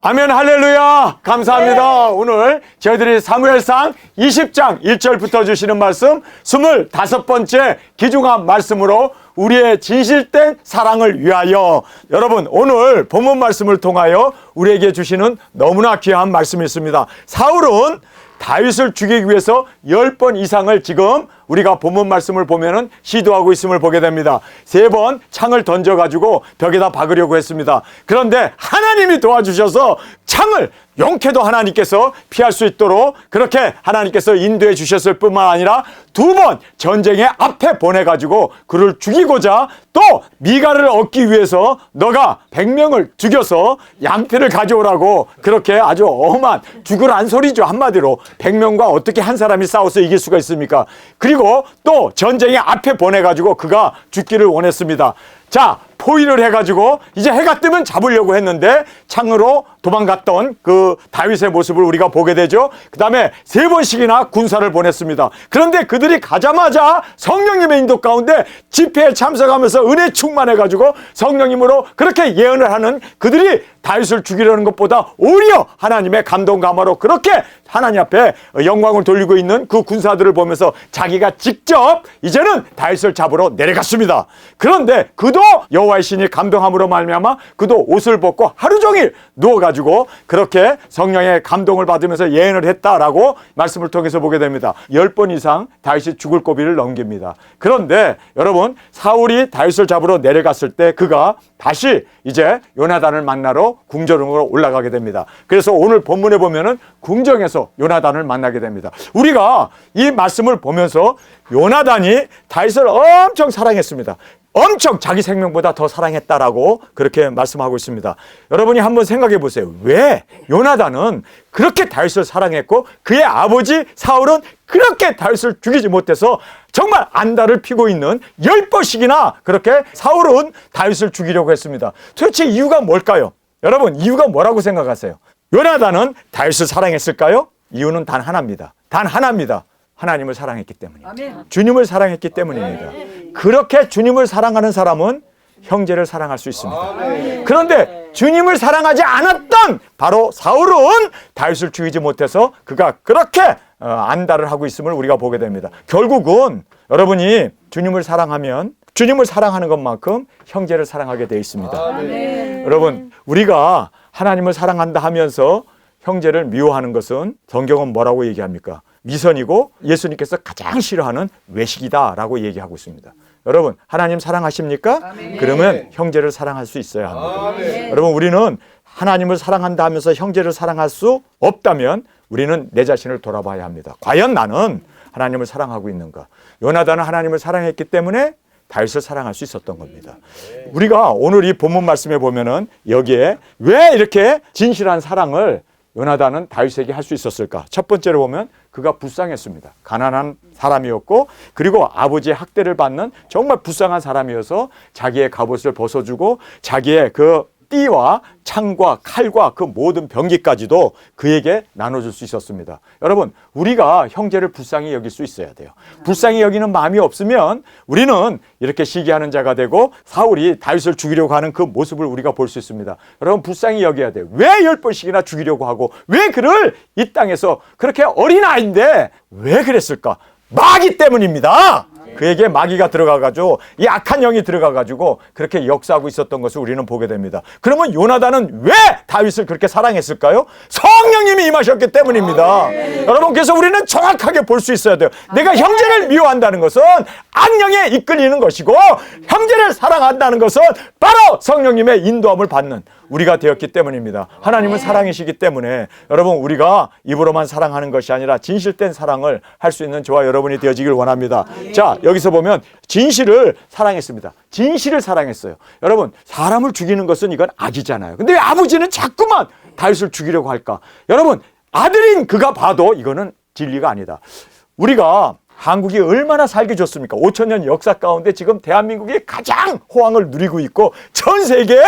아멘, 할렐루야. 감사합니다. 오늘 저희들이 사무엘상 20장 1절부터 주시는 말씀 25번째 귀중한 말씀으로 우리의 진실된 사랑을 위하여, 여러분 오늘 본문 말씀을 통하여 우리에게 주시는 너무나 귀한 말씀이 있습니다. 사울은 다윗을 죽이기 위해서 10번 이상을 지금 우리가 본문 말씀을 보면은 시도하고 있음을 보게 됩니다. 3번 창을 던져가지고 벽에다 박으려고 했습니다. 그런데 하나님이 도와주셔서 창을 용케도 하나님께서 피할 수 있도록 그렇게 하나님께서 인도해 주셨을 뿐만 아니라 2번 전쟁의 앞에 보내가지고 그를 죽이고자, 또 미갈을 얻기 위해서 너가 100명을 죽여서 양패를 가져오라고, 그렇게 아주 엄한 죽으란 소리죠. 한마디로 100명과 어떻게 한 사람이 싸워서 이길 수가 있습니까? 그리고 또 전쟁의 앞에 보내가지고 그가 죽기를 원했습니다. 자, 포위를 해가지고 이제 해가 뜨면 잡으려고 했는데 창으로 도망갔던 그 다윗의 모습을 우리가 보게 되죠. 그 다음에 3번씩이나 군사를 보냈습니다. 그런데 그들이 가자마자 성령님의 인도 가운데 집회에 참석하면서 은혜 충만해가지고 성령님으로 그렇게 예언을 하는 그들이 다윗을 죽이려는 것보다 오히려 하나님의 감동 감화로 그렇게 하나님 앞에 영광을 돌리고 있는 그 군사들을 보면서 자기가 직접 이제는 다윗을 잡으러 내려갔습니다. 그런데 그도 여호와의 신이 감동함으로 말미암아 그도 옷을 벗고 하루 종일 누워가지고 그렇게 성령의 감동을 받으면서 예언을 했다라고 말씀을 통해서 보게 됩니다. 10번 이상 다윗이 죽을 고비를 넘깁니다. 그런데 여러분, 사울이 다윗을 잡으러 내려갔을 때 그가 다시 이제 요나단을 만나러 궁전으로 올라가게 됩니다. 그래서 오늘 본문에 보면은 궁정에서 요나단을 만나게 됩니다. 우리가 이 말씀을 보면서 요나단이 다윗을 엄청 사랑했습니다. 엄청 자기 생명보다 더 사랑했다라고 그렇게 말씀하고 있습니다. 여러분이 한번 생각해 보세요. 왜 요나단은 그렇게 다윗을 사랑했고 그의 아버지 사울은 그렇게 다윗을 죽이지 못해서 정말 안달을 피고 있는 10번씩이나 그렇게 사울은 다윗을 죽이려고 했습니다. 도대체 이유가 뭘까요? 여러분, 이유가 뭐라고 생각하세요? 요나단은 다윗을 사랑했을까요? 이유는 단 하나입니다. 단 하나입니다. 하나님을 사랑했기 때문입니다. 아멘. 주님을 사랑했기 때문입니다. 아멘. 그렇게 주님을 사랑하는 사람은 형제를 사랑할 수 있습니다. 아멘. 그런데 주님을 사랑하지 않았던 바로 사울은 다윗을 죽이지 못해서 그가 그렇게 안달을 하고 있음을 우리가 보게 됩니다. 결국은 여러분이 주님을 사랑하면 주님을 사랑하는 것만큼 형제를 사랑하게 되어 있습니다. 아멘. 여러분, 우리가 하나님을 사랑한다 하면서 형제를 미워하는 것은 성경은 뭐라고 얘기합니까? 미선이고 예수님께서 가장 싫어하는 외식이다라고 얘기하고 있습니다. 여러분, 하나님 사랑하십니까? 아멘. 그러면 형제를 사랑할 수 있어야 합니다. 아멘. 여러분, 우리는 하나님을 사랑한다 하면서 형제를 사랑할 수 없다면 우리는 내 자신을 돌아봐야 합니다. 과연 나는 하나님을 사랑하고 있는가? 요나단은 하나님을 사랑했기 때문에 다윗을 사랑할 수 있었던 겁니다. 우리가 오늘 이 본문 말씀에 보면은 여기에 왜 이렇게 진실한 사랑을 요나단은 다윗에게 할 수 있었을까? 첫 번째로 보면 그가 불쌍했습니다. 가난한 사람이었고, 그리고 아버지의 학대를 받는 정말 불쌍한 사람이어서 자기의 갑옷을 벗어주고 자기의 그 띠와 창과 칼과 그 모든 병기까지도 그에게 나눠줄 수 있었습니다. 여러분, 우리가 형제를 불쌍히 여길 수 있어야 돼요. 불쌍히 여기는 마음이 없으면 우리는 이렇게 시기하는 자가 되고 사울이 다윗을 죽이려고 하는 그 모습을 우리가 볼 수 있습니다. 여러분, 불쌍히 여겨야 돼요. 왜 10번씩이나 죽이려고 하고 왜 그를 이 땅에서 그렇게 어린아이인데 왜 그랬을까? 마귀 때문입니다. 그에게 마귀가 들어가가지고 이 악한 영이 들어가가지고 그렇게 역사하고 있었던 것을 우리는 보게 됩니다. 그러면 요나단은 왜 다윗을 그렇게 사랑했을까요? 성령님이 임하셨기 때문입니다. 여러분, 그래서 우리는 정확하게 볼 수 있어야 돼요. 내가 형제를 미워한다는 것은 악령에 이끌리는 것이고 형제를 사랑한다는 것은 바로 성령님의 인도함을 받는 우리가 되었기 때문입니다. 하나님은 사랑이시기 때문에 여러분, 우리가 입으로만 사랑하는 것이 아니라 진실된 사랑을 할 수 있는 저와 여러분이 되어지길 원합니다. 자, 여기서 보면 진실을 사랑했습니다. 진실을 사랑했어요. 여러분, 사람을 죽이는 것은 이건 악이잖아요. 근데 왜 아버지는 자꾸만 다윗을 죽이려고 할까? 여러분, 아들인 그가 봐도 이거는 진리가 아니다. 우리가 한국이 얼마나 살기 좋습니까? 5,000년 역사 가운데 지금 대한민국이 가장 호황을 누리고 있고 전 세계에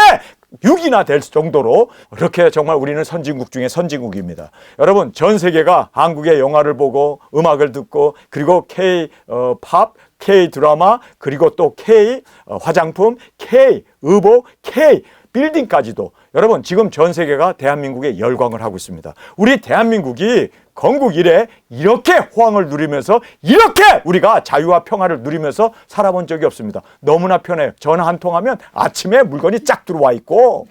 6위나 될 정도로 그렇게 정말 우리는 선진국 중에 선진국입니다. 여러분, 전 세계가 한국의 영화를 보고 음악을 듣고 그리고 K-팝, K-드라마, 그리고 또 K 화장품, K 의복, K 빌딩까지도 여러분 지금 전 세계가 대한민국에 열광을 하고 있습니다. 우리 대한민국이 건국 이래 이렇게 호황을 누리면서 이렇게 우리가 자유와 평화를 누리면서 살아본 적이 없습니다. 너무나 편해요. 전화 한 통하면 아침에 물건이 쫙 들어와 있고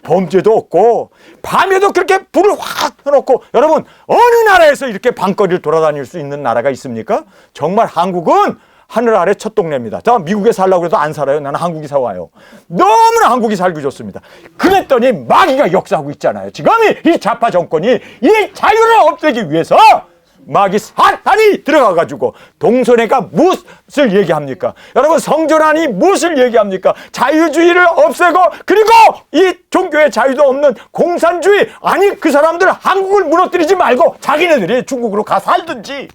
범죄도 없고 밤에도 그렇게 불을 확 켜놓고 여러분 어느 나라에서 이렇게 밤거리를 돌아다닐 수 있는 나라가 있습니까? 정말 한국은 하늘 아래 첫 동네입니다. 저 미국에 살려고 해도 안 살아요. 나는 한국이 사와요. 너무나 한국이 살기 좋습니다. 그랬더니 마귀가 역사하고 있잖아요. 지금 이 좌파 정권이 이 자유를 없애기 위해서 마귀 사탄이 들어가가지고 동성애가 무엇을 얘기합니까? 여러분 성전환이 무엇을 얘기합니까? 자유주의를 없애고 그리고 이 종교의 자유도 없는 공산주의 아니 그 사람들 한국을 무너뜨리지 말고 자기네들이 중국으로 가서 살든지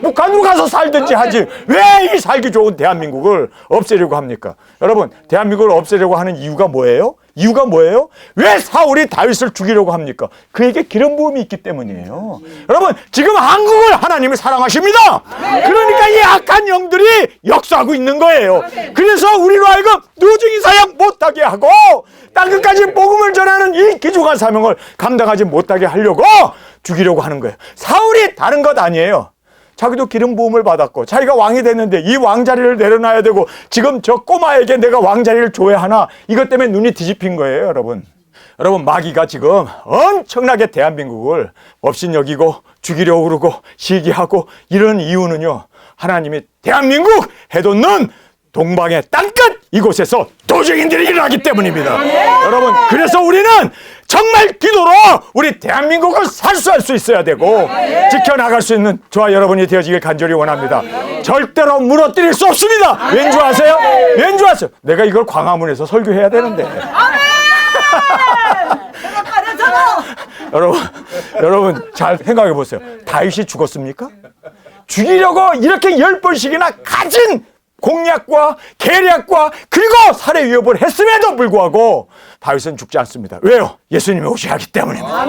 북한으로 가서 살든지 하지 왜 이 살기 좋은 대한민국을 없애려고 합니까? 여러분 대한민국을 없애려고 하는 이유가 뭐예요? 이유가 뭐예요? 왜 사울이 다윗을 죽이려고 합니까? 그에게 기름 부음이 있기 때문이에요. 여러분 지금 한국을 하나님이 사랑하십니다. 그러니까 이 악한 영들이 역사하고 있는 거예요. 그래서 우리로 하여금 누증이 사역 못하게 하고 땅끝까지 복음을 전하는 이 귀중한 사명을 감당하지 못하게 하려고 죽이려고 하는 거예요. 사울이 다른 것 아니에요. 자기도 기름 부음을 받았고 자기가 왕이 됐는데 이 왕자리를 내려놔야 되고 지금 저 꼬마에게 내가 왕자리를 줘야 하나 이것 때문에 눈이 뒤집힌 거예요. 여러분 마귀가 지금 엄청나게 대한민국을 업신여기고 죽이려고 그러고 시기하고 이런 이유는요 하나님이 대한민국 해돋는 동방의 땅끝 이곳에서 도적인들이 일어나기 때문입니다. 여러분 그래서 우리는 정말 기도로 우리 대한민국을 살수할 수 있어야 되고 지켜나갈 수 있는 저와 여러분이 되어지길 간절히 원합니다. 절대로 무너뜨릴 수 없습니다. 왠 줄 아세요? 왠 줄 아세요? 내가 이걸 광화문에서 설교해야 되는데 여러분 잘 생각해 보세요. 다윗이 죽었습니까? 죽이려고 이렇게 10번씩이나 가진 공략과 계략과 그리고 살해 위협을 했음에도 불구하고 다윗은 죽지 않습니다. 왜요? 예수님이 오셔야 하기 때문입니다.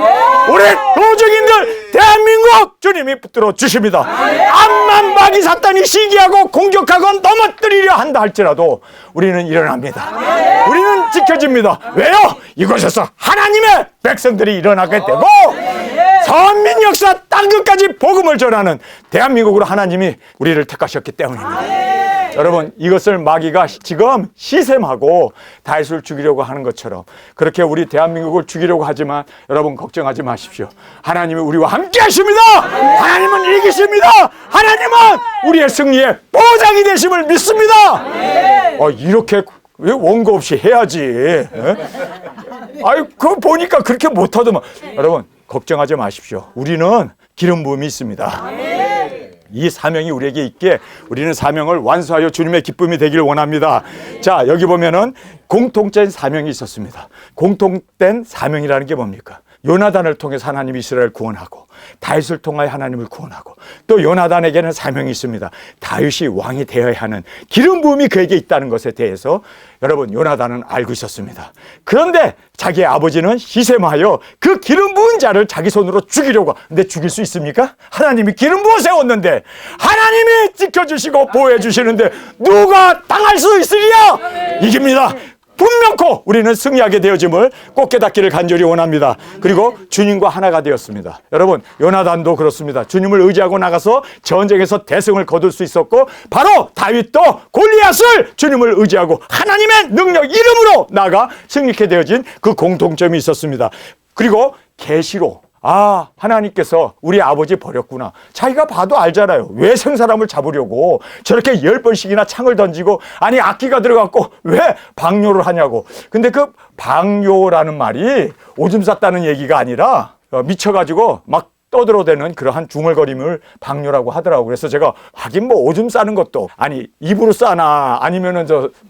우리 도적인들 대한민국 주님이 붙들어 주십니다. 암만 마귀 사탄이 시기하고 공격하고 넘어뜨리려 한다 할지라도 우리는 일어납니다. 우리는 지켜집니다. 왜요? 이곳에서 하나님의 백성들이 일어나게 되고 선민 역사 땅끝까지 복음을 전하는 대한민국으로 하나님이 우리를 택하셨기 때문입니다. 여러분 이것을 마귀가 지금 시샘하고 다윗을 죽이려고 하는 것처럼 그렇게 우리 대한민국을 죽이려고 하지만 여러분 걱정하지 마십시오. 하나님이 우리와 함께 하십니다. 하나님은 이기십니다. 하나님은 우리의 승리의 보장이 되심을 믿습니다. 이렇게 왜 원고 없이 해야지. 아유 그거 보니까 그렇게 못하더만. 여러분 걱정하지 마십시오. 우리는 기름 부음이 있습니다. 이 사명이 우리에게 있기에 우리는 사명을 완수하여 주님의 기쁨이 되기를 원합니다. 자 여기 보면은 공통된 사명이 있었습니다. 공통된 사명이라는 게 뭡니까? 요나단을 통해서 하나님이 이스라엘을 구원하고 다윗을 통하여 하나님을 구원하고 또 요나단에게는 사명이 있습니다. 다윗이 왕이 되어야 하는 기름 부음이 그에게 있다는 것에 대해서 여러분 요나단은 알고 있었습니다. 그런데 자기의 아버지는 시샘하여 그 기름 부은 자를 자기 손으로 죽이려고 근데 죽일 수 있습니까? 하나님이 기름 부어 세웠는데 하나님이 지켜주시고 보호해 주시는데 누가 당할 수 있으리야? 이깁니다. 분명코 우리는 승리하게 되어짐을 꼭 깨닫기를 간절히 원합니다. 그리고 주님과 하나가 되었습니다. 여러분 요나단도 그렇습니다. 주님을 의지하고 나가서 전쟁에서 대승을 거둘 수 있었고 바로 다윗도 골리앗을 주님을 의지하고 하나님의 능력 이름으로 나가 승리케 되어진 그 공통점이 있었습니다. 그리고 계시로 하나님께서 우리 아버지 버렸구나. 자기가 봐도 알잖아요. 왜 생사람을 잡으려고 저렇게 10번씩이나 창을 던지고 아니 악기가 들어갔고 왜 방뇨를 하냐고. 근데 그 방뇨라는 말이 오줌 쌌다는 얘기가 아니라 미쳐가지고 막 떠들어대는 그러한 중얼거림을 방뇨라고 하더라고요. 그래서 제가 하긴 뭐 오줌 싸는 것도 아니 입으로 싸나 아니면은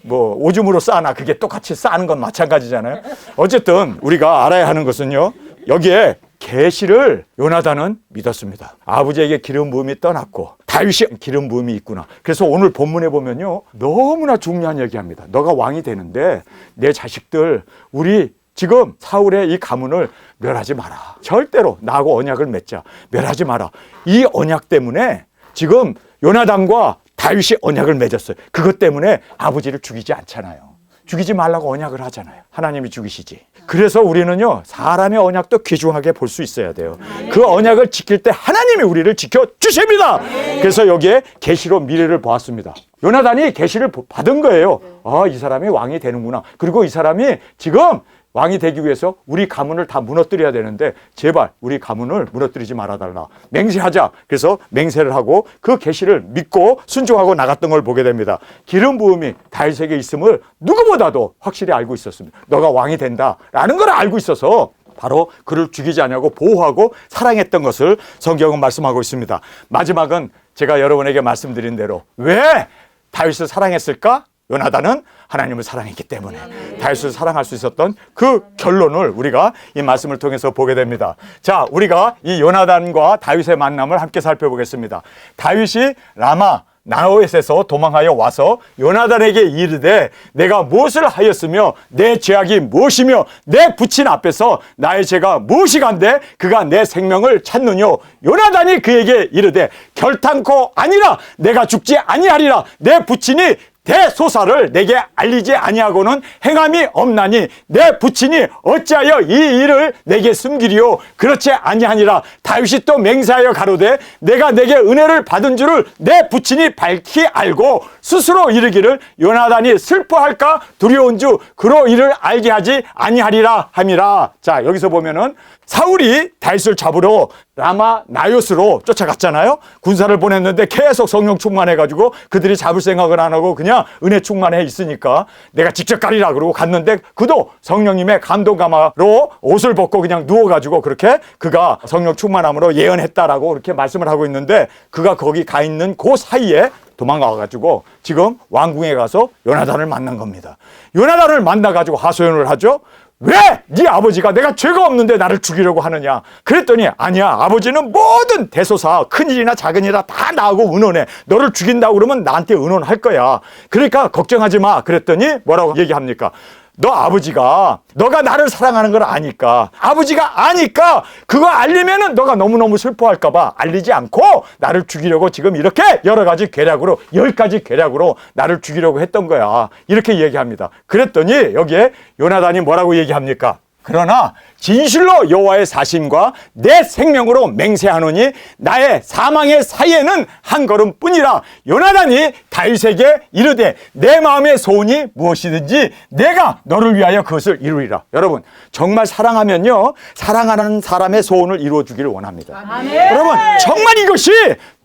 오줌으로 싸나 그게 똑같이 싸는 건 마찬가지잖아요. 어쨌든 우리가 알아야 하는 것은요. 여기에 계시를 요나단은 믿었습니다. 아버지에게 기름 부음이 떠났고 다윗이 기름 부음이 있구나. 그래서 오늘 본문에 보면요. 너무나 중요한 얘기합니다. 너가 왕이 되는데 내 자식들 우리 지금 사울의 이 가문을 멸하지 마라. 절대로 나하고 언약을 맺자. 멸하지 마라. 이 언약 때문에 지금 요나단과 다윗이 언약을 맺었어요. 그것 때문에 아버지를 죽이지 않잖아요. 죽이지 말라고 언약을 하잖아요. 하나님이 죽이시지. 그래서 우리는요, 사람의 언약도 귀중하게 볼 수 있어야 돼요. 그 언약을 지킬 때 하나님이 우리를 지켜주십니다. 그래서 여기에 계시로 미래를 보았습니다. 요나단이 계시를 받은 거예요. 아, 이 사람이 왕이 되는구나. 그리고 이 사람이 지금 왕이 되기 위해서 우리 가문을 다 무너뜨려야 되는데 제발 우리 가문을 무너뜨리지 말아달라. 맹세하자. 그래서 맹세를 하고 그 계시를 믿고 순종하고 나갔던 걸 보게 됩니다. 기름 부음이 다윗에게 있음을 누구보다도 확실히 알고 있었습니다. 너가 왕이 된다라는 걸 알고 있어서 바로 그를 죽이지 않냐고 보호하고 사랑했던 것을 성경은 말씀하고 있습니다. 마지막은 제가 여러분에게 말씀드린 대로 왜 다윗을 사랑했을까? 요나단은 하나님을 사랑했기 때문에 다윗을 사랑할 수 있었던 그 결론을 우리가 이 말씀을 통해서 보게 됩니다. 자, 우리가 이 요나단과 다윗의 만남을 함께 살펴보겠습니다. 다윗이 라마 나오엣에서 도망하여 와서 요나단에게 이르되 내가 무엇을 하였으며 내 죄악이 무엇이며 내 부친 앞에서 나의 죄가 무엇이 간데 그가 내 생명을 찾느뇨. 요나단이 그에게 이르되 결탄코 아니라 내가 죽지 아니하리라. 내 부친이 대소사를 내게 알리지 아니하고는 행함이 없나니 내 부친이 어찌하여 이 일을 내게 숨기리요. 그렇지 아니하니라. 다윗이 또 맹세하여 가로되 내가 내게 은혜를 받은 줄을 내 부친이 밝히 알고 스스로 이르기를 요나단이 슬퍼할까 두려운 줄 그로 이를 알게 하지 아니하리라 함이라. 자, 여기서 보면은 사울이 다윗을 잡으러 라마 나요스로 쫓아갔잖아요. 군사를 보냈는데 계속 성령 충만해가지고 그들이 잡을 생각을 안 하고 그냥 은혜 충만해 있으니까 내가 직접 가리라 그러고 갔는데 그도 성령님의 감동 감화로 옷을 벗고 그냥 누워가지고 그렇게 그가 성령 충만함으로 예언했다라고 그렇게 말씀을 하고 있는데 그가 거기 가 있는 그 사이에 도망가가지고 지금 왕궁에 가서 요나단을 만난 겁니다. 요나단을 만나가지고 하소연을 하죠. 왜 네 아버지가 내가 죄가 없는데 나를 죽이려고 하느냐. 그랬더니 아니야, 아버지는 모든 대소사 큰일이나 작은일이나 다 나하고 의논해. 너를 죽인다고 그러면 나한테 의논할 거야. 그러니까 걱정하지 마. 그랬더니 뭐라고 얘기합니까? 너 아버지가 너가 나를 사랑하는 걸 아니까, 아버지가 아니까 그거 알리면은 너가 너무너무 슬퍼할까 봐 알리지 않고 나를 죽이려고 지금 이렇게 여러 가지 계략으로 10가지 계략으로 나를 죽이려고 했던 거야. 이렇게 얘기합니다. 그랬더니 여기에 요나단이 뭐라고 얘기합니까? 그러나 진실로 여호와의 사심과 내 생명으로 맹세하노니 나의 사망의 사이에는 한 걸음뿐이라. 요나단이 다윗에게 이르되 내 마음의 소원이 무엇이든지 내가 너를 위하여 그것을 이루리라. 여러분, 정말 사랑하면요, 사랑하는 사람의 소원을 이루어 주기를 원합니다. 아멘. 여러분, 정말 이것이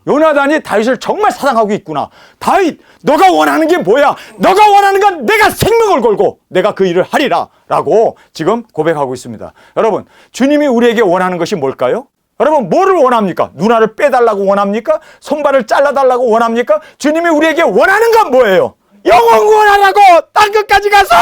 요나단이 다윗을 정말 사랑하고 있구나. 다윗, 너가 원하는 게 뭐야? 너가 원하는 건 내가 생명을 걸고 내가 그 일을 하리라 라고 지금 고백하고 있습니다. 여러분, 주님이 우리에게 원하는 것이 뭘까요? 여러분, 뭐를 원합니까? 누나를 빼달라고 원합니까? 손발을 잘라달라고 원합니까? 주님이 우리에게 원하는 건 뭐예요? 영원 구원하라고 땅 끝까지 가서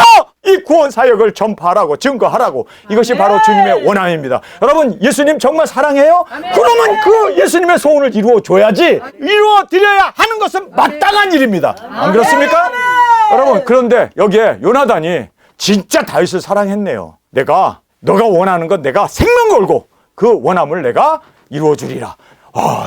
이 구원 사역을 전파하라고 증거하라고. 이것이 바로 주님의 원함입니다. 여러분, 예수님 정말 사랑해요? 그러면 그 예수님의 소원을 이루어줘야지. 이루어드려야 하는 것은 마땅한 일입니다. 안 그렇습니까? 여러분, 그런데 여기에 요나단이 진짜 다윗을 사랑했네요. 너가 원하는 건 내가 생명 걸고 그 원함을 내가 이루어주리라.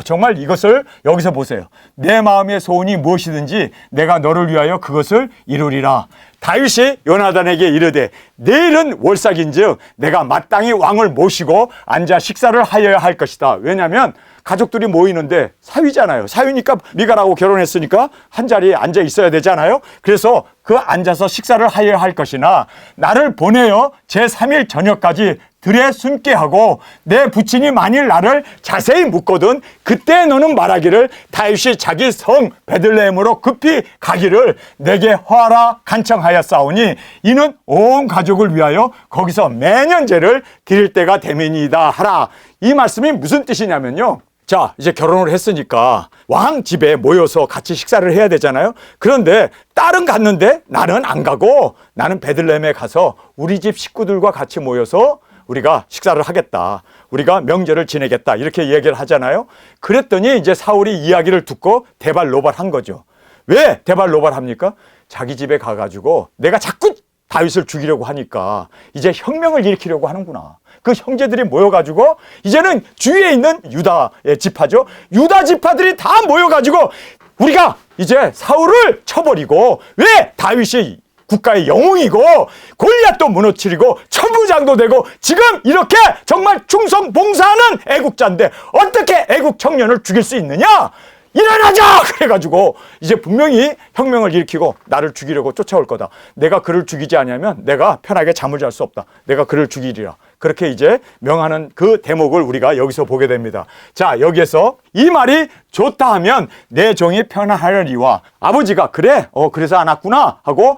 정말 이것을 여기서 보세요. 내 마음의 소원이 무엇이든지 내가 너를 위하여 그것을 이루리라. 다윗이 요나단에게 이르되 내일은 월삭인즉 내가 마땅히 왕을 모시고 앉아 식사를 하여야 할 것이다. 왜냐하면 가족들이 모이는데 사위잖아요. 사위니까 미갈하고 결혼했으니까 한 자리에 앉아 있어야 되잖아요. 그래서 그 앉아서 식사를 하여야 할 것이나 나를 보내어 제3일 저녁까지 들에 숨게 하고 내 부친이 만일 나를 자세히 묻거든 그때 너는 말하기를 다윗이 자기 성 베들레헴으로 급히 가기를 내게 허하라 간청하였사오니 이는 온 가족을 위하여 거기서 매년 제를 드릴 때가 되매니이다 하라. 이 말씀이 무슨 뜻이냐면요, 자, 이제 결혼을 했으니까 왕 집에 모여서 같이 식사를 해야 되잖아요. 그런데 딸은 갔는데 나는 안 가고 나는 베들레헴에 가서 우리 집 식구들과 같이 모여서 우리가 식사를 하겠다. 우리가 명절을 지내겠다. 이렇게 얘기를 하잖아요. 그랬더니 이제 사울이 이야기를 듣고 대발노발한 거죠. 왜 대발노발합니까? 자기 집에 가가지고 내가 자꾸 다윗을 죽이려고 하니까 이제 혁명을 일으키려고 하는구나. 그 형제들이 모여가지고 이제는 주위에 있는 유다의 지파죠. 유다 지파들이 다 모여가지고 우리가 이제 사울을 쳐버리고 왜 다윗이 국가의 영웅이고 골리앗도 무너뜨리고 천부장도 되고 지금 이렇게 정말 충성 봉사하는 애국자인데 어떻게 애국 청년을 죽일 수 있느냐? 일어나자! 그래가지고 이제 분명히 혁명을 일으키고 나를 죽이려고 쫓아올 거다. 내가 그를 죽이지 않으면 내가 편하게 잠을 잘 수 없다. 내가 그를 죽이리라. 그렇게 이제 명하는 그 대목을 우리가 여기서 보게 됩니다. 자, 여기에서 이 말이 좋다 하면 내 종이 편안하려니와 아버지가 그래? 그래서 안 왔구나 하고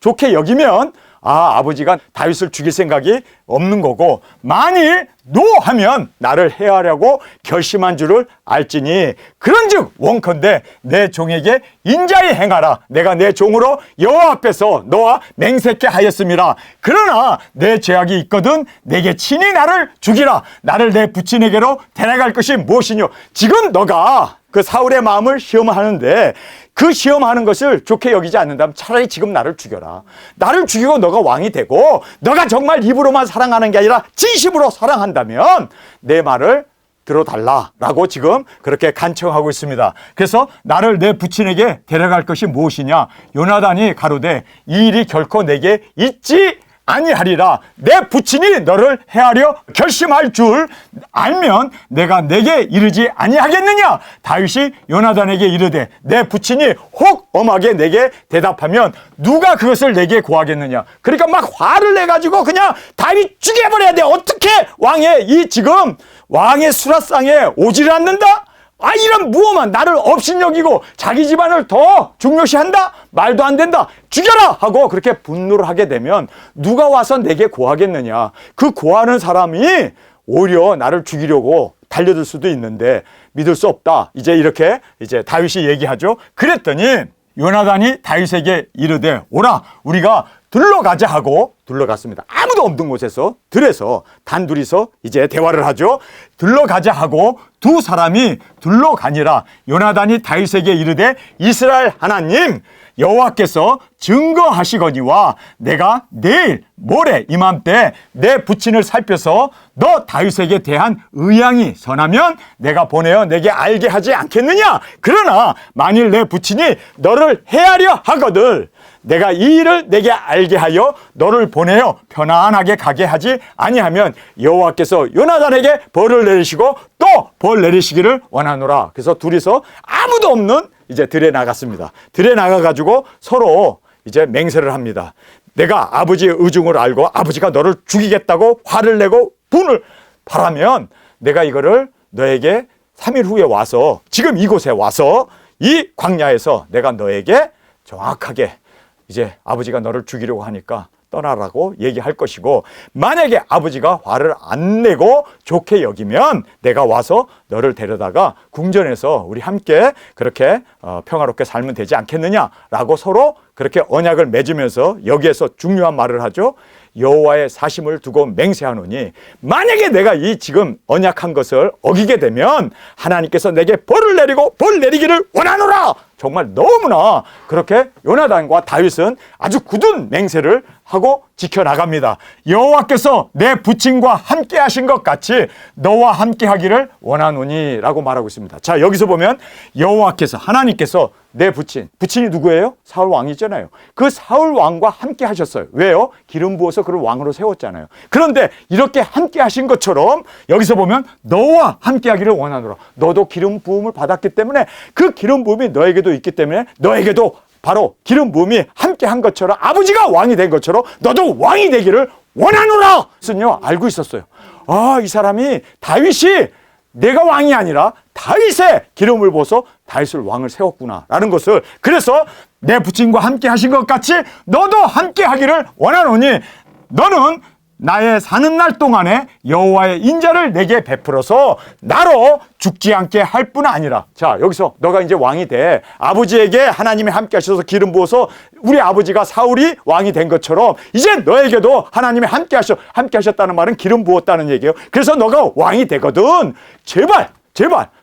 좋게 여기면 아버지가 다윗을 죽일 생각이 없는 거고 만일 노 하면 나를 해하려고 결심한 줄을 알지니 그런즉 원컨대 내 종에게 인자히 행하라. 내가 내 종으로 여호와 앞에서 너와 맹세케 하였음이라. 그러나 내 죄악이 있거든 내게 친히 나를 죽이라. 나를 내 부친에게로 데려갈 것이 무엇이뇨. 지금 너가 그 사울의 마음을 시험하는데 그 시험하는 것을 좋게 여기지 않는다면 차라리 지금 나를 죽여라. 나를 죽이고 너가 왕이 되고 너가 정말 입으로만 사랑하는 게 아니라 진심으로 사랑한다면 내 말을 들어달라라고 지금 그렇게 간청하고 있습니다. 그래서 나를 내 부친에게 데려갈 것이 무엇이냐. 요나단이 가로되 이 일이 결코 내게 있지 아니하리라. 내 부친이 너를 해하려 결심할 줄 알면 내가 내게 이르지 아니하겠느냐. 다윗이 요나단에게 이르되 내 부친이 혹 엄하게 내게 대답하면 누가 그것을 내게 고하겠느냐. 그러니까 막 화를 내가지고 그냥 다윗 죽여버려야 돼. 어떻게 왕의 이 지금 왕의 수라상에 오지를 않는다. 이런 무엄한 나를 업신여기고 자기 집안을 더 중요시한다? 말도 안 된다. 죽여라! 하고 그렇게 분노를 하게 되면 누가 와서 내게 고하겠느냐. 그 고하는 사람이 오히려 나를 죽이려고 달려들 수도 있는데 믿을 수 없다. 이제 이렇게 이제 다윗이 얘기하죠. 그랬더니 요나단이 다윗에게 이르되 오라 우리가 둘러가자 하고 둘러갔습니다. 아무도 없는 곳에서 들에서 단둘이서 이제 대화를 하죠. 둘러가자 하고 두 사람이 둘러가니라. 요나단이 다윗에게 이르되 이스라엘 하나님 여호와께서 증거하시거니와 내가 내일 모레 이맘때 내 부친을 살펴서 너 다윗에게 대한 의향이 선하면 내가 보내어 내게 알게 하지 않겠느냐. 그러나 만일 내 부친이 너를 해하려 하거든 내가 이 일을 내게 알게 하여 너를 보내어 편안하게 가게 하지 아니하면 여호와께서 요나단에게 벌을 내리시고 또 벌 내리시기를 원하노라. 그래서 둘이서 아무도 없는 이제 들에 나갔습니다. 들에 나가가지고 서로 이제 맹세를 합니다. 내가 아버지의 의중을 알고 아버지가 너를 죽이겠다고 화를 내고 분을 바라면 내가 이거를 너에게 3일 후에 와서 지금 이곳에 와서 이 광야에서 내가 너에게 정확하게 이제 아버지가 너를 죽이려고 하니까 떠나라고 얘기할 것이고 만약에 아버지가 화를 안 내고 좋게 여기면 내가 와서 너를 데려다가 궁전에서 우리 함께 그렇게 평화롭게 살면 되지 않겠느냐라고 서로 그렇게 언약을 맺으면서 여기에서 중요한 말을 하죠. 여호와의 사심을 두고 맹세하노니 만약에 내가 이 지금 언약한 것을 어기게 되면 하나님께서 내게 벌을 내리고 벌 내리기를 원하노라. 정말 너무나 그렇게 요나단과 다윗은 아주 굳은 맹세를 하고 지켜나갑니다. 여호와께서 내 부친과 함께 하신 것 같이 너와 함께 하기를 원하노니 라고 말하고 있습니다. 자, 여기서 보면 여호와께서 하나님께서 내 부친이 누구예요? 사울 왕이잖아요. 그 사울 왕과 함께 하셨어요. 왜요? 기름 부어서 그를 왕으로 세웠잖아요. 그런데 이렇게 함께 하신 것처럼 여기서 보면 너와 함께 하기를 원하노라. 너도 기름 부음을 받았기 때문에 그 기름 부음이 너에게도 있기 때문에 너에게도 바로 기름 부음이 함께 한 것처럼 아버지가 왕이 된 것처럼 너도 왕이 되기를 원하노라. 그래서 알고 있었어요. 이 사람이 다윗이 내가 왕이 아니라 다윗의 기름을 부어서 다윗을 왕을 세웠구나 라는 것을 그래서 내 부친과 함께 하신 것 같이 너도 함께 하기를 원하노니 너는 나의 사는 날 동안에 여호와의 인자를 내게 베풀어서 나로 죽지 않게 할 뿐 아니라 자 여기서 너가 이제 왕이 돼 아버지에게 하나님이 함께 하셔서 기름 부어서 우리 아버지가 사울이 왕이 된 것처럼 이제 너에게도 하나님이 함께 하셨다는 말은 기름 부었다는 얘기예요. 그래서 너가 왕이 되거든. 제발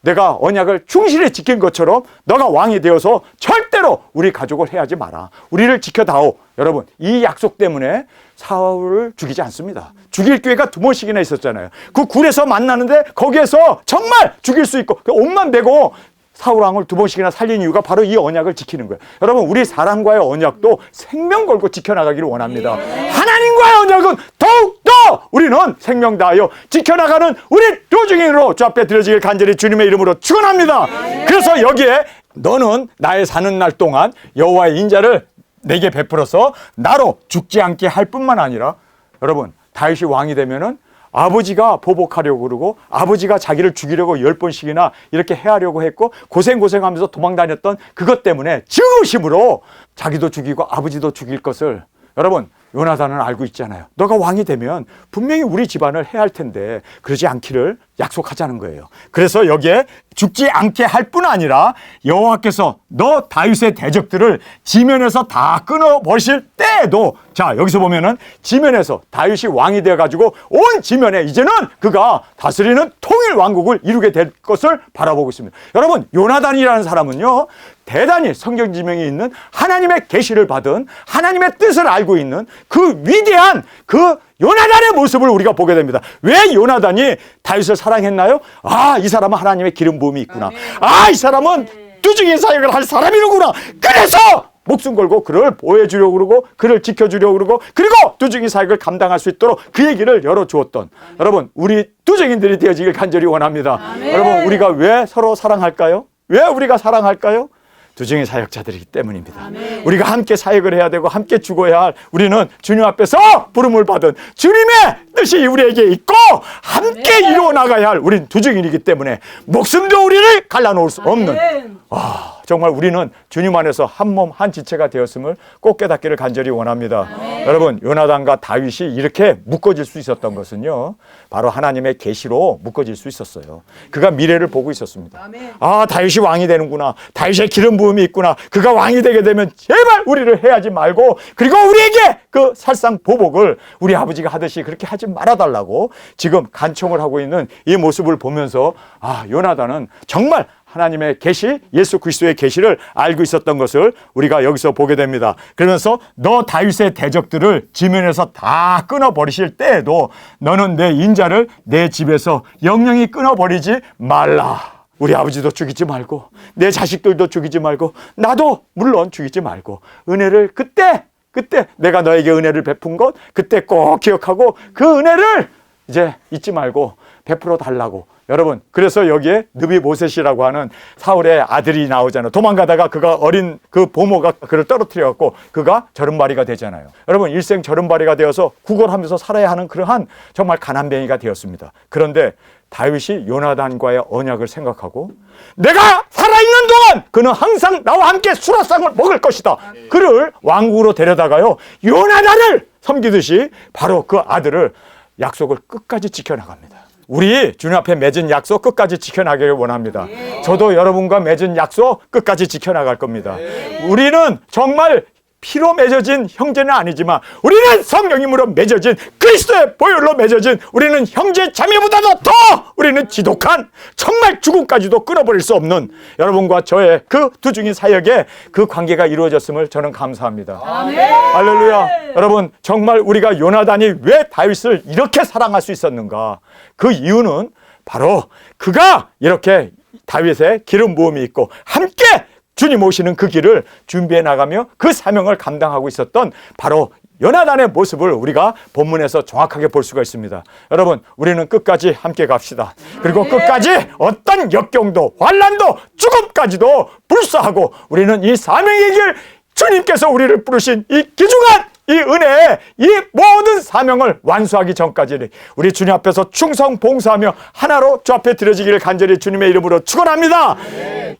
내가 언약을 충실히 지킨 것처럼 너가 왕이 되어서 절대로 우리 가족을 해하지 마라. 우리를 지켜다오. 여러분 이 약속 때문에 사울을 죽이지 않습니다. 죽일 기회가 2번씩이나 있었잖아요. 그 굴에서 만나는데 거기에서 정말 죽일 수 있고 옷만 베고 사울왕을 2번씩이나 살린 이유가 바로 이 언약을 지키는 거예요. 여러분, 우리 사람과의 언약도 생명 걸고 지켜나가기를 원합니다. 하나님과의 언약은 더욱더 우리는 생명 다하여 지켜나가는 우리 두 증인으로 주 앞에 드려지길 간절히 주님의 이름으로 축원합니다. 그래서 여기에 너는 나의 사는 날 동안 여호와의 인자를 내게 베풀어서 나로 죽지 않게 할 뿐만 아니라, 여러분, 다윗이 왕이 되면은 아버지가 보복하려고 그러고 아버지가 자기를 죽이려고 10번씩이나 이렇게 해하려고 했고 고생하면서 도망다녔던 그것 때문에 증오심으로 자기도 죽이고 아버지도 죽일 것을, 여러분, 요나단은 알고 있잖아요. 너가 왕이 되면 분명히 우리 집안을 해할 텐데 그러지 않기를 약속하자는 거예요. 그래서 여기에 죽지 않게 할 뿐 아니라 여호와께서 너 다윗의 대적들을 지면에서 다 끊어버리실 때에도, 자, 여기서 보면은 지면에서 다윗이 왕이 되어가지고 온 지면에 이제는 그가 다스리는 통일 왕국을 이루게 될 것을 바라보고 있습니다. 여러분, 요나단이라는 사람은요, 대단히 성경 지명이 있는 하나님의 계시를 받은, 하나님의 뜻을 알고 있는 그 위대한 그 요나단의 모습을 우리가 보게 됩니다. 왜 요나단이 다윗을 사랑했나요? 아, 이 사람은 하나님의 기름 부음이 있구나. 아, 이 사람은 두중인 사역을 할 사람이로구나. 그래서 목숨 걸고 그를 보호해주려고 그러고 그를 지켜주려고 그러고 그리고 두중인 사역을 감당할 수 있도록 그의 길을 열어주었던, 여러분, 우리 두중인들이 되어지길 간절히 원합니다. 여러분, 우리가 왜 서로 사랑할까요? 왜 우리가 사랑할까요? 두중인 사역자들이기 때문입니다. 우리가 함께 사역을 해야 되고 함께 죽어야 할, 우리는 주님 앞에서 부름을 받은 주님의 뜻이 우리에게 있고 함께 이루어 나가야 할 우린 두중인이기 때문에 목숨도 우리를 갈라놓을 수 없는, 정말 우리는 주님 안에서 한 몸 한 지체가 되었음을 꼭 깨닫기를 간절히 원합니다. 여러분, 요나단과 다윗이 이렇게 묶어질 수 있었던 것은요, 바로 하나님의 계시로 묶어질 수 있었어요. 그가 미래를 보고 있었습니다. 아, 다윗이 왕이 되는구나. 다윗의 기름 부음이 있구나. 그가 왕이 되게 되면 제발 우리를 해하지 말고, 그리고 우리에게 그 살상 보복을 우리 아버지가 하듯이 그렇게 하지 말아달라고 지금 간청을 하고 있는 이 모습을 보면서, 아, 요나단은 정말 하나님의 계시, 예수 그리스도의 계시를 알고 있었던 것을 우리가 여기서 보게 됩니다. 그러면서 너 다윗의 대적들을 지면에서 다 끊어버리실 때에도 너는 내 인자를 내 집에서 영영히 끊어버리지 말라. 우리 아버지도 죽이지 말고 내 자식들도 죽이지 말고 나도 물론 죽이지 말고 은혜를 그때 내가 너에게 은혜를 베푼 것 그때 꼭 기억하고 그 은혜를 이제 잊지 말고 베풀어 달라고. 여러분, 그래서 여기에 느비모셋이라고 하는 사울의 아들이 나오잖아요. 도망가다가 그가 어린 그 보모가 그를 떨어뜨려갖고 그가 저른바리가 되잖아요. 여러분, 일생 저른바리가 되어서 구걸하면서 살아야 하는 그러한 정말 가난뱅이가 되었습니다. 그런데 다윗이 요나단과의 언약을 생각하고 내가 살아있는 동안 그는 항상 나와 함께 수라상을 먹을 것이다. 그를 왕국으로 데려다가요, 요나단을 섬기듯이 바로 그 아들을 약속을 끝까지 지켜나갑니다. 우리 주님 앞에 맺은 약속 끝까지 지켜나가기를 원합니다. 저도 여러분과 맺은 약속 끝까지 지켜나갈 겁니다. 우리는 정말 피로 맺어진 형제는 아니지만 우리는 성령님으로 맺어진 그리스도의 보혈로 맺어진 우리는 형제 자매보다도 더 우리는 지독한 정말 죽음까지도 끊어버릴 수 없는 여러분과 저의 그 두중인 사역에 그 관계가 이루어졌음을 저는 감사합니다. 할렐루야. 여러분, 정말 우리가 요나단이 왜 다윗을 이렇게 사랑할 수 있었는가? 그 이유는 바로 그가 이렇게 다윗의 기름 부음이 있고 함께 주님 오시는 그 길을 준비해 나가며 그 사명을 감당하고 있었던 바로 요나단의 모습을 우리가 본문에서 정확하게 볼 수가 있습니다. 여러분, 우리는 끝까지 함께 갑시다. 그리고 끝까지 어떤 역경도 환난도 죽음까지도 불사하고 우리는 이 사명의 길, 주님께서 우리를 부르신 이 귀중한 이 은혜에 이 모든 사명을 완수하기 전까지 우리 주님 앞에서 충성 봉사하며 하나로 주 앞에 드려지기를 간절히 주님의 이름으로 축원합니다.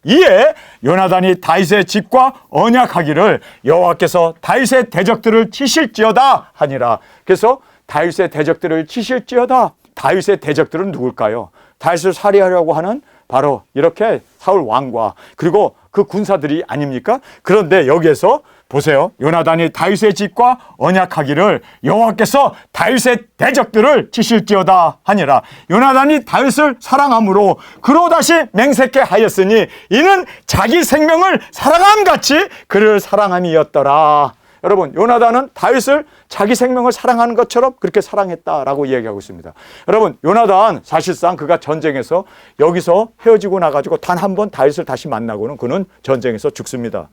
이에 요나단이 다윗의 집과 언약하기를 여호와께서 다윗의 대적들을 치실지어다 하니라. 그래서 다윗의 대적들을 치실지어다. 다윗의 대적들은 누굴까요? 다윗을 살해하려고 하는 바로 이렇게 사울 왕과 그리고 그 군사들이 아닙니까? 그런데 여기에서 보세요. 요나단이 다윗의 집과 언약하기를 여호와께서 다윗의 대적들을 치실지어다 하니라. 요나단이 다윗을 사랑함으로 그로 다시 맹세케 하였으니 이는 자기 생명을 사랑함같이 그를 사랑함이었더라. 여러분, 요나단은 다윗을 자기 생명을 사랑하는 것처럼 그렇게 사랑했다라고 이야기하고 있습니다. 여러분, 요나단 사실상 그가 전쟁에서 여기서 헤어지고 나가지고 단 한 번 다윗을 다시 만나고는 그는 전쟁에서 죽습니다.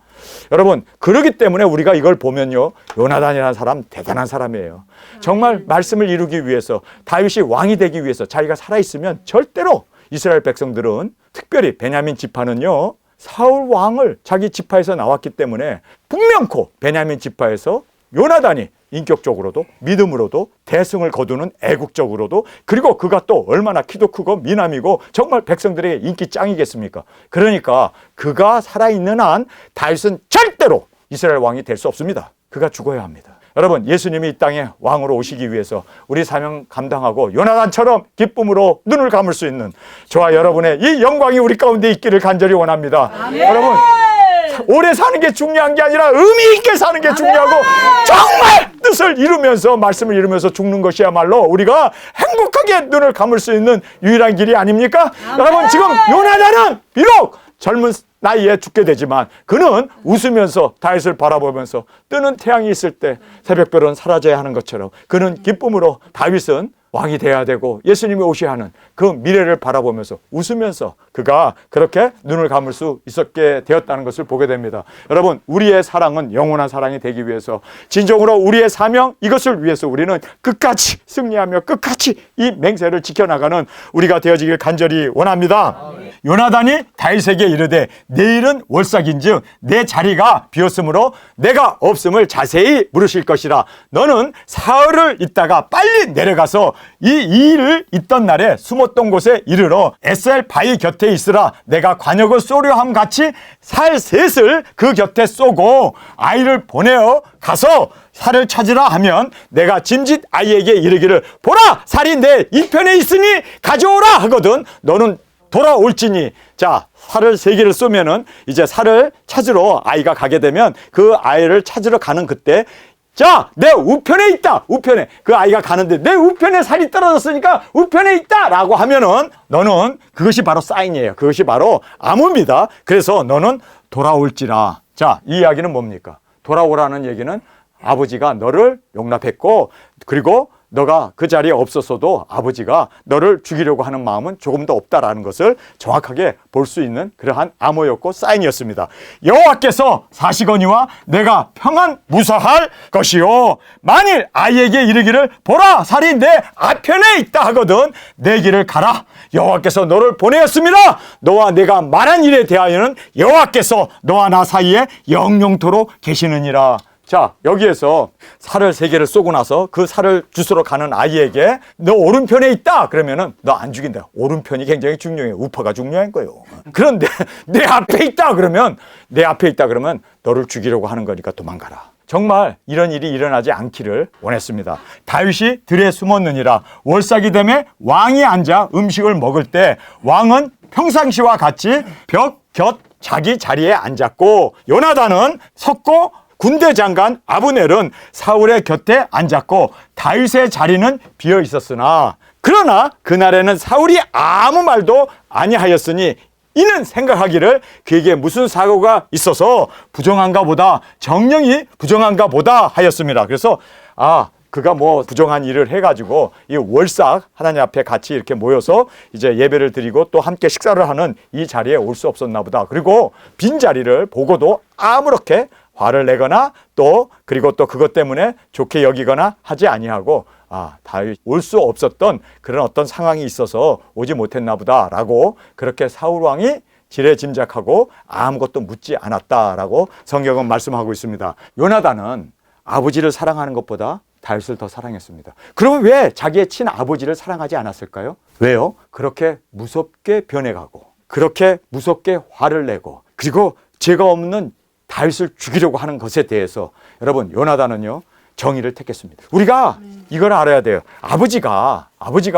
여러분, 그러기 때문에 우리가 이걸 보면요, 요나단이라는 사람 대단한 사람이에요. 정말 말씀을 이루기 위해서, 다윗이 왕이 되기 위해서 자기가 살아있으면 절대로 이스라엘 백성들은, 특별히 베냐민 지파는요, 사울 왕을 자기 지파에서 나왔기 때문에 분명코 베냐민 지파에서 요나단이 인격적으로도 믿음으로도 대승을 거두는 애국적으로도, 그리고 그가 또 얼마나 키도 크고 미남이고 정말 백성들에게 인기 짱이겠습니까? 그러니까 그가 살아있는 한 다윗은 절대로 이스라엘 왕이 될 수 없습니다. 그가 죽어야 합니다. 여러분, 예수님이 이 땅에 왕으로 오시기 위해서 우리 사명 감당하고 요나단처럼 기쁨으로 눈을 감을 수 있는 저와 여러분의 이 영광이 우리 가운데 있기를 간절히 원합니다. 아멘. 여러분, 오래 사는 게 중요한 게 아니라 의미 있게 사는 게 중요하고, 정말 뜻을 이루면서, 말씀을 이루면서 죽는 것이야말로 우리가 행복하게 눈을 감을 수 있는 유일한 길이 아닙니까? 여러분, 지금 요나단은 비록 젊은 나이에 죽게 되지만 그는 웃으면서 다윗을 바라보면서 뜨는 태양이 있을 때 새벽별은 사라져야 하는 것처럼 그는 기쁨으로 다윗은 왕이 돼야 되고 예수님이 오셔야 하는 그 미래를 바라보면서 웃으면서 그가 그렇게 눈을 감을 수 있었게 되었다는 것을 보게 됩니다. 여러분, 우리의 사랑은 영원한 사랑이 되기 위해서 진정으로 우리의 사명, 이것을 위해서 우리는 끝까지 승리하며 끝까지 이 맹세를 지켜나가는 우리가 되어지길 간절히 원합니다. 요나단이 다윗에게 이르되 내일은 월삭인즉 내 자리가 비었으므로 내가 없음을 자세히 물으실 것이라. 너는 사흘을 있다가 빨리 내려가서 이 일을 있던 날에 숨었던 곳에 이르러 에셀 바위 곁에 있으라. 내가 관역을 쏘려 함 같이 살 셋을 그 곁에 쏘고 아이를 보내어 가서 살을 찾으라 하면 내가 짐짓 아이에게 이르기를 보라, 살이 내 이편에 있으니 가져오라 하거든 너는 돌아올지니. 자, 살을 3개를 쏘면은 이제 살을 찾으러 아이가 가게 되면 그 아이를 찾으러 가는 그때, 자, 내 우편에 있다. 우편에. 그 아이가 가는데 내 우편에 살이 떨어졌으니까 우편에 있다 라고 하면은 너는, 그것이 바로 사인이에요. 그것이 바로 암호입니다. 그래서 너는 돌아올지라. 자, 이 이야기는 뭡니까? 돌아오라는 얘기는 아버지가 너를 용납했고, 그리고 너가 그 자리에 없었어도 아버지가 너를 죽이려고 하는 마음은 조금 더 없다라는 것을 정확하게 볼 수 있는 그러한 암호였고 사인이었습니다. 여호와께서 사시거니와 내가 평안 무사할 것이요 만일 아이에게 이르기를 보라, 살이 내 앞편에 있다 하거든 내 길을 가라. 여호와께서 너를 보내었습니다. 너와 내가 말한 일에 대하여는 여호와께서 너와 나 사이에 영영토록 계시느니라. 자, 여기에서 살을 3개를 쏘고 나서 그 살을 주스러 가는 아이에게 너 오른편에 있다 그러면은 너 안 죽인다. 오른편이 굉장히 중요해요. 우파가 중요한 거예요. 그런데 내 앞에 있다 그러면, 내 앞에 있다 그러면 너를 죽이려고 하는 거니까 도망가라. 정말 이런 일이 일어나지 않기를 원했습니다. 다윗이 들에 숨었느니라. 월삭이 되매 왕이 앉아 음식을 먹을 때 왕은 평상시와 같이 벽 곁 자기 자리에 앉았고 요나단은 섰고 군대 장관 아브넬은 사울의 곁에 앉았고 다윗의 자리는 비어 있었으나, 그러나 그날에는 사울이 아무 말도 아니하였으니 이는 생각하기를 그에게 무슨 사고가 있어서 부정한가 보다, 정령이 부정한가 보다 하였습니다. 그래서 그가 뭐 부정한 일을 해가지고 이 월삭 하나님 앞에 같이 이렇게 모여서 이제 예배를 드리고 또 함께 식사를 하는 이 자리에 올 수 없었나 보다. 그리고 빈 자리를 보고도 아무렇게 화를 내거나 또 그리고 또 그것 때문에 좋게 여기거나 하지 아니하고 다윗 올 수 없었던 그런 어떤 상황이 있어서 오지 못했나 보다라고 그렇게 사울 왕이 지레짐작하고 아무것도 묻지 않았다라고 성경은 말씀하고 있습니다. 요나단은 아버지를 사랑하는 것보다 다윗을 더 사랑했습니다. 그러면 왜 자기의 친아버지를 사랑하지 않았을까요? 왜요? 그렇게 무섭게 변해가고 그렇게 무섭게 화를 내고 그리고 죄가 없는 다윗을 죽이려고 하는 것에 대해서 여러분, 요나단은요 정의를 택했습니다. 우리가 이걸 알아야 돼요. 아버지가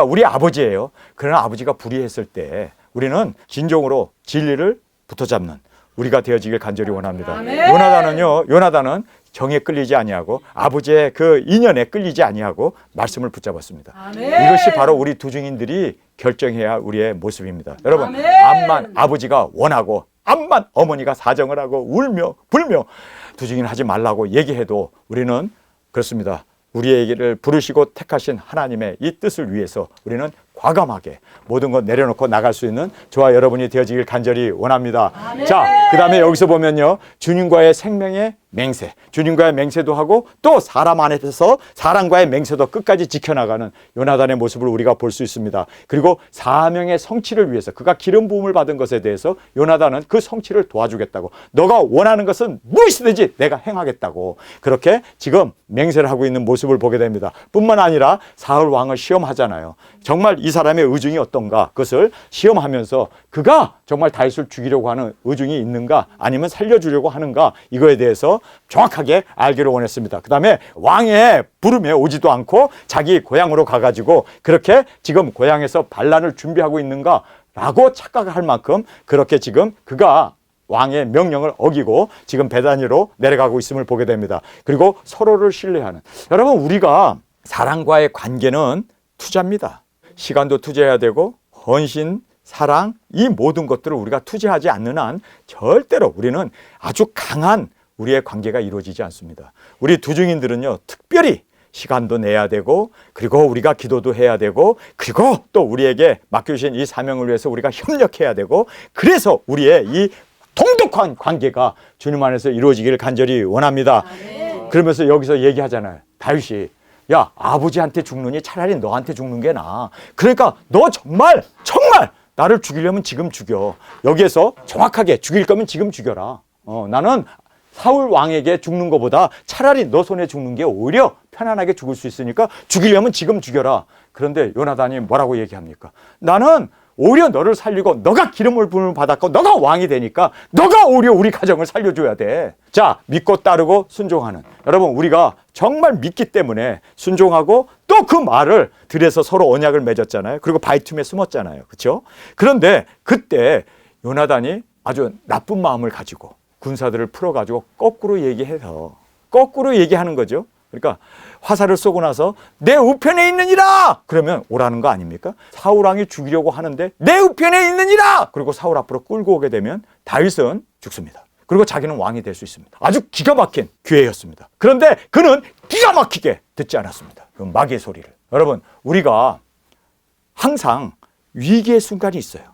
우리 아버지예요. 그러나 아버지가 불의했을 때 우리는 진정으로 진리를 붙어잡는 우리가 되어지길 간절히 원합니다. 요나단은 정에 끌리지 아니하고 아버지의 그 인연에 끌리지 아니하고 말씀을 붙잡았습니다. 이것이 바로 우리 두 증인들이 결정해야 할 우리의 모습입니다. 여러분, 암만 아버지가 원하고 암만 어머니가 사정을 하고 울며 불며 두 증인 하지 말라고 얘기해도 우리는 그렇습니다. 우리에게를 부르시고 택하신 하나님의 이 뜻을 위해서 우리는 과감하게 모든 것 내려놓고 나갈 수 있는 저와 여러분이 되어지길 간절히 원합니다. 아멘. 자, 그 다음에 여기서 보면요, 주님과의 생명의 맹세, 주님과의 맹세도 하고 또 사람 안에서 사람과의 맹세도 끝까지 지켜나가는 요나단의 모습을 우리가 볼 수 있습니다. 그리고 사명의 성취를 위해서 그가 기름 부음을 받은 것에 대해서 요나단은 그 성취를 도와주겠다고, 너가 원하는 것은 무엇이든지 내가 행하겠다고 그렇게 지금 맹세를 하고 있는 모습을 보게 됩니다. 뿐만 아니라 사울 왕을 시험하잖아요. 정말 이 사람의 의중이 어떤가, 그것을 시험하면서 그가 정말 다윗을 죽이려고 하는 의중이 있는가 아니면 살려주려고 하는가, 이거에 대해서 정확하게 알기를 원했습니다. 그 다음에 왕의 부름에 오지도 않고 자기 고향으로 가가지고 그렇게 지금 고향에서 반란을 준비하고 있는가 라고 착각할 만큼 그렇게 지금 그가 왕의 명령을 어기고 지금 베다니로 내려가고 있음을 보게 됩니다. 그리고 서로를 신뢰하는, 여러분 우리가 사랑과의 관계는 투자입니다. 시간도 투자해야 되고 헌신, 사랑, 이 모든 것들을 우리가 투자하지 않는 한 절대로 우리는 아주 강한 우리의 관계가 이루어지지 않습니다. 우리 두 증인들은요, 특별히 시간도 내야 되고 그리고 우리가 기도도 해야 되고 그리고 또 우리에게 맡겨주신 이 사명을 위해서 우리가 협력해야 되고, 그래서 우리의 이 동독한 관계가 주님 안에서 이루어지기를 간절히 원합니다. 그러면서 여기서 얘기하잖아요. 다윗이, 야, 아버지한테 죽느니 차라리 너한테 죽는 게 나아. 그러니까 너 정말 나를 죽이려면 지금 죽여. 여기에서 정확하게 죽일 거면 지금 죽여라. 나는 사울 왕에게 죽는 것보다 차라리 너 손에 죽는 게 오히려 편안하게 죽을 수 있으니까 죽이려면 지금 죽여라. 그런데 요나단이 뭐라고 얘기합니까? 나는 오히려 너를 살리고 너가 기름을 부음을 받았고 너가 왕이 되니까 너가 오히려 우리 가정을 살려줘야 돼. 자, 믿고 따르고 순종하는, 여러분 우리가 정말 믿기 때문에 순종하고 또 그 말을 들여서 서로 언약을 맺었잖아요. 그리고 바위틈에 숨었잖아요. 그렇죠? 그런데 그때 요나단이 아주 나쁜 마음을 가지고 군사들을 풀어가지고 거꾸로 얘기하는 거죠. 그러니까 화살을 쏘고 나서 내 우편에 있느니라 그러면 오라는 거 아닙니까? 사울 왕이 죽이려고 하는데 내 우편에 있느니라, 그리고 사울 앞으로 끌고 오게 되면 다윗은 죽습니다. 그리고 자기는 왕이 될 수 있습니다. 아주 기가 막힌 기회였습니다. 그런데 그는 기가 막히게 듣지 않았습니다. 그 마귀의 소리를. 여러분 우리가 항상 위기의 순간이 있어요.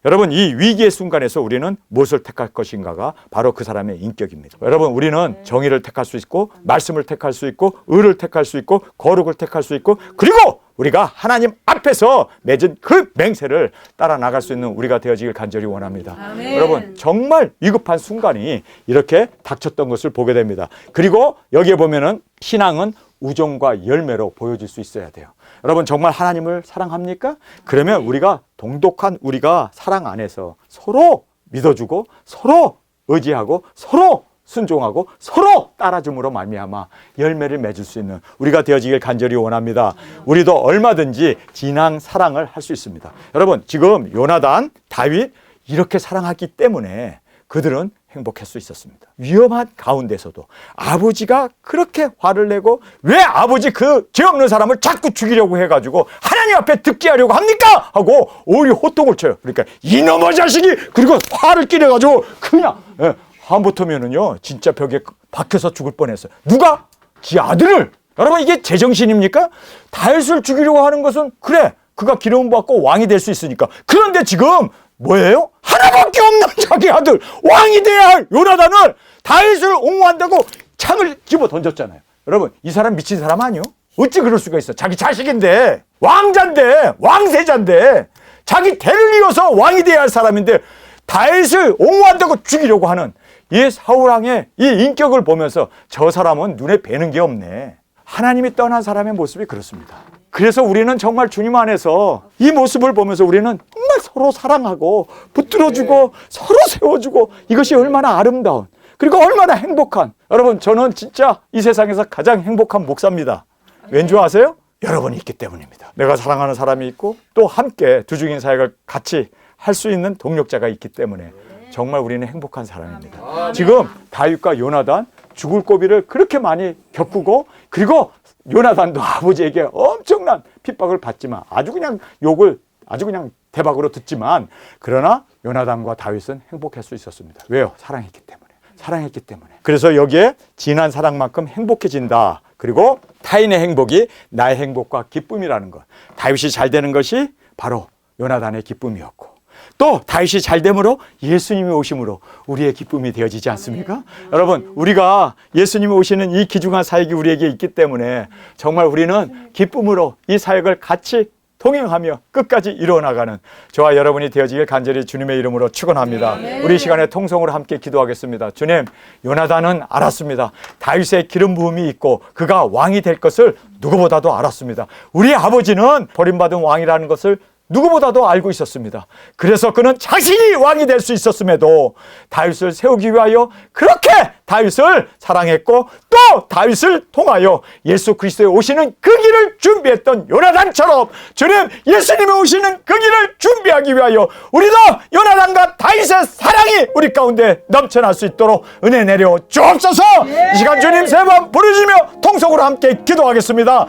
여러분 이 위기의 순간에서 우리는 무엇을 택할 것인가가 바로 그 사람의 인격입니다. 여러분 우리는 정의를 택할 수 있고 말씀을 택할 수 있고 의를 택할 수 있고 거룩을 택할 수 있고 그리고 우리가 하나님 앞에서 맺은 그 맹세를 따라 나갈 수 있는 우리가 되어지길 간절히 원합니다. 아멘. 여러분 정말 위급한 순간이 이렇게 닥쳤던 것을 보게 됩니다. 그리고 여기에 보면은 신앙은 우정과 열매로 보여질 수 있어야 돼요. 여러분 정말 하나님을 사랑합니까? 그러면 우리가 동독한 우리가 사랑 안에서 서로 믿어주고 서로 의지하고 서로 순종하고 서로 따라줌으로 말미암아 열매를 맺을 수 있는 우리가 되어지길 간절히 원합니다. 우리도 얼마든지 진앙 사랑을 할 수 있습니다. 여러분 지금 요나단, 다윗 이렇게 사랑하기 때문에 그들은 행복할 수 있었습니다. 위험한 가운데서도 아버지가 그렇게 화를 내고 왜 아버지 그 죄 없는 사람을 자꾸 죽이려고 해가지고 하나님 앞에 듣게 하려고 합니까? 하고 오히려 호통을 쳐요. 그러니까 이놈의 자식이, 그리고 화를 끼려가지고 그냥 한부터면은요 진짜 벽에 박혀서 죽을 뻔했어요. 누가? 지 아들을. 여러분 이게 제정신입니까? 다윗을 죽이려고 하는 것은 그래 그가 기름 받고 왕이 될 수 있으니까. 그런데 지금 뭐예요? 하나밖에 없는 자기 아들 왕이 돼야 할 요나단을 다윗을 옹호한다고 창을 집어 던졌잖아요. 여러분 이 사람 미친 사람 아니요? 어찌 그럴 수가 있어? 자기 자식인데, 왕자인데, 왕세자인데, 자기 대를 이어서 왕이 돼야 할 사람인데 다윗을 옹호한다고 죽이려고 하는 이 사울왕의 이 인격을 보면서 저 사람은 눈에 뵈는 게 없네. 하나님이 떠난 사람의 모습이 그렇습니다. 그래서 우리는 정말 주님 안에서 이 모습을 보면서 우리는 정말 서로 사랑하고 붙들어주고 서로 세워주고, 이것이 얼마나 아름다운 그리고 얼마나 행복한, 여러분 저는 진짜 이 세상에서 가장 행복한 목사입니다. 왠 줄 아세요? 여러분이 있기 때문입니다. 내가 사랑하는 사람이 있고 또 함께 두 증인 사역을 같이 할 수 있는 동력자가 있기 때문에 정말 우리는 행복한 사람입니다. 지금 다윗과 요나단 죽을 고비를 그렇게 많이 겪고, 그리고 요나단도 아버지에게 엄청난 핍박을 받지만 아주 그냥 욕을 아주 그냥 대박으로 듣지만 그러나 요나단과 다윗은 행복할 수 있었습니다. 왜요? 사랑했기 때문에. 사랑했기 때문에. 그래서 여기에 진한 사랑만큼 행복해진다. 그리고 타인의 행복이 나의 행복과 기쁨이라는 것. 다윗이 잘 되는 것이 바로 요나단의 기쁨이었고 또 다윗이 잘 됨으로 예수님이 오심으로 우리의 기쁨이 되어지지 않습니까? 여러분 우리가 예수님이 오시는 이 귀중한 사역이 우리에게 있기 때문에 정말 우리는 기쁨으로 이 사역을 같이 동행하며 끝까지 이루어나가는 저와 여러분이 되어지길 간절히 주님의 이름으로 축원합니다. 우리 시간에 통성으로 함께 기도하겠습니다. 주님, 요나단은 알았습니다. 다윗의 기름 부음이 있고 그가 왕이 될 것을 누구보다도 알았습니다. 우리 아버지는 버림받은 왕이라는 것을 누구보다도 알고 있었습니다. 그래서 그는 자신이 왕이 될 수 있었음에도 다윗을 세우기 위하여 그렇게 다윗을 사랑했고 또 다윗을 통하여 예수 그리스도에 오시는 그 길을 준비했던 요나단처럼 주님 예수님이 오시는 그 길을 준비하기 위하여 우리도 요나단과 다윗의 사랑이 우리 가운데 넘쳐날 수 있도록 은혜 내려 주옵소서. 이 시간 주님 세 번 부르짖으며 통성으로 함께 기도하겠습니다.